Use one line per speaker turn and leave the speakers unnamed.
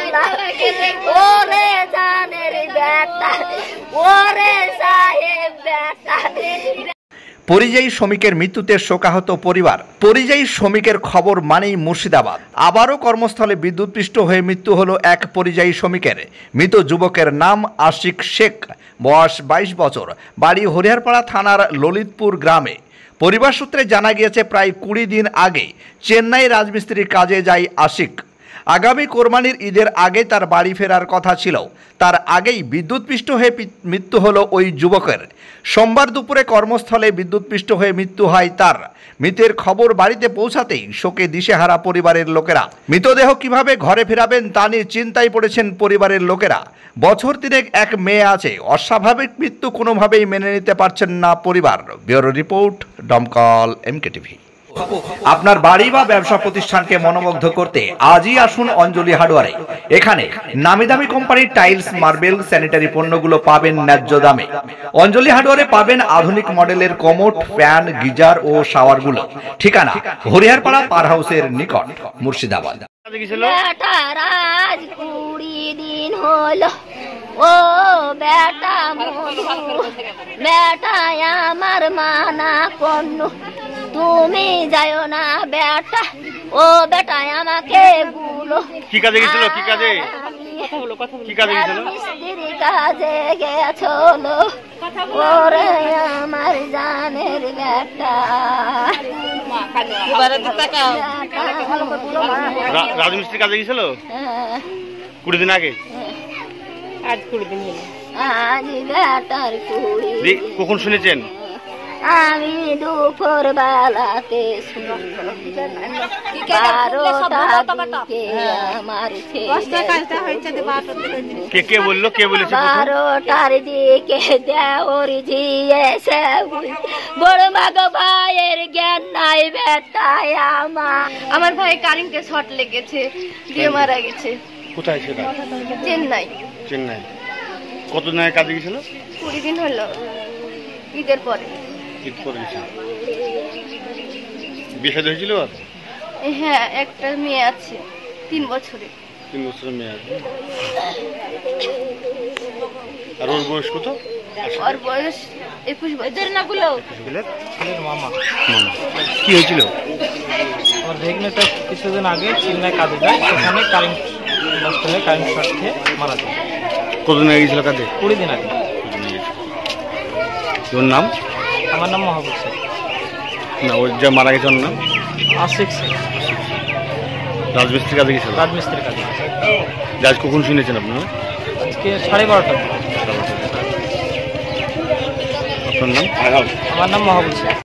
ওরে জানের বেটা, ওরে সাহেব বেটা।
পরিযায়ী শ্রমিকের মৃত্যুতে শোকাহত পরিবার। পরিযায়ী শ্রমিকের খবর মানেই মুর্শিদাবাদ। আবারও কর্মস্থলে বিদ্যুৎপৃষ্ট হয়ে মৃত্যু হলো এক পরিযায়ী শ্রমিকের। মৃত যুবকের নাম আশিক শেখ, বয়স 22 বছর, বাড়ি হরিহরপাড়া থানার ললিতপুর গ্রামে। পরিবার সূত্রে জানা গিয়েছে প্রায় 20 দিন আগে চেন্নাই রাজমিস্ত্রির কাজে যায় আশিক। আগামী কোরবানির ঈদের আগে তার বাড়ি ফেরার কথা ছিল। তার আগেই বিদ্যুৎপৃষ্ট হয়ে মৃত্যু হলো ওই যুবকের। সোমবার দুপুরে কর্মস্থলে বিদ্যুৎপৃষ্ট হয়ে মৃত্যু হয় তার। মৃতের খবর বাড়িতে পৌঁছাতেই শোকে দিশেহারা পরিবারের লোকেরা। মৃতদেহ কিভাবে ঘরে ফেরাবেন তা নিয়ে চিন্তায় পড়েছেন পরিবারের লোকেরা। বছর তিনেক এক মেয়ে আছে, অস্বাভাবিক মৃত্যু কোনোভাবেই মেনে নিতে পারছেন না পরিবার। ব্যুরো রিপোর্ট, দমকল MKTV। আপনার বাড়ি বা ব্যবসা প্রতিষ্ঠানকে মনোমুগ্ধ করতে আজই আসুন অঞ্জলি হার্ডওয়ারে। এখানে নামি দামি কোম্পানির টাইলস, মার্বেল, স্যানিটারি পণ্যগুলো পাবেন ন্যায্য দামে। অঞ্জলি হার্ডওয়ারে পাবেন আধুনিক মডেলের কমোড, ফ্যান, গিজার ও শাওয়ারগুলো। ঠিকানা হরিহরপাড়া পার হাউসের নিকট, মুর্শিদাবাদ।
আজ 20 দিন হলো ও বেটা মধু, বেটা আমার মানা কন্ন, তুমি যাও না বেটা, ও বেটা আমাকে বলো।
কি কাজে গেছিল? কি কাজে? কি কাজে গেছিল?
মিস্ত্রি কাজে গেছিল। ওরে আমার জানের বেটা,
রাজমিস্ত্রি কাজে গেছিল 20 দিন আগে।
আজ 20 দিন হলো।
আজ বেটার 20 দিন।
কখন শুনেছেন?
আমি দুপুর বেলাতে
কে বললো? কে বলেছে?
12টার দিকে দেওর জিয়েছে, বড় মাগ ভাইয়ের জ্ঞান নাই বেটায় আমার ভাই কারেন্টে শর্ট লেগেছে, দিয়ে মারা গেছে।
কোথায় সেটা?
চেন্নাই।
চেন্নাই। কতদিন আগে কাজে গেছিল?
20 দিন হলো, ঈদের পরে।
বিয়ে হয়েছিল?
হ্যাঁ, একটা মেয়ে আছে, 3 বছরের।
3 বছরের মেয়ে আছে। আর ওর বয়স কত?
ওর বয়স 21 বছর। না গুলো
মামা
কি হয়েছিল?
আমার ভেগনাটা কিছুদিন আগে চেন্নাই কাজে যায়, সেখানে কারেন্ট নষ্ট হয়ে কারেন্ট শর্ট খেয়ে মারা যায়।
কতদিন আগে গেছিল কাজে?
20 দিন আগে।
তোর নাম?
আমার নাম মাহবুব শেখ।
না, ওর যা মারা গেছে ওর নাম
আশিক শেখ।
রাজমিস্ত্রি কাজে গেছিল?
রাজমিস্ত্রির কাজে।
আজ কখন শুনেছেন আপনারা?
আজকে 12:30।
আপনার নাম?
আমার নাম মাহবুব শেখ।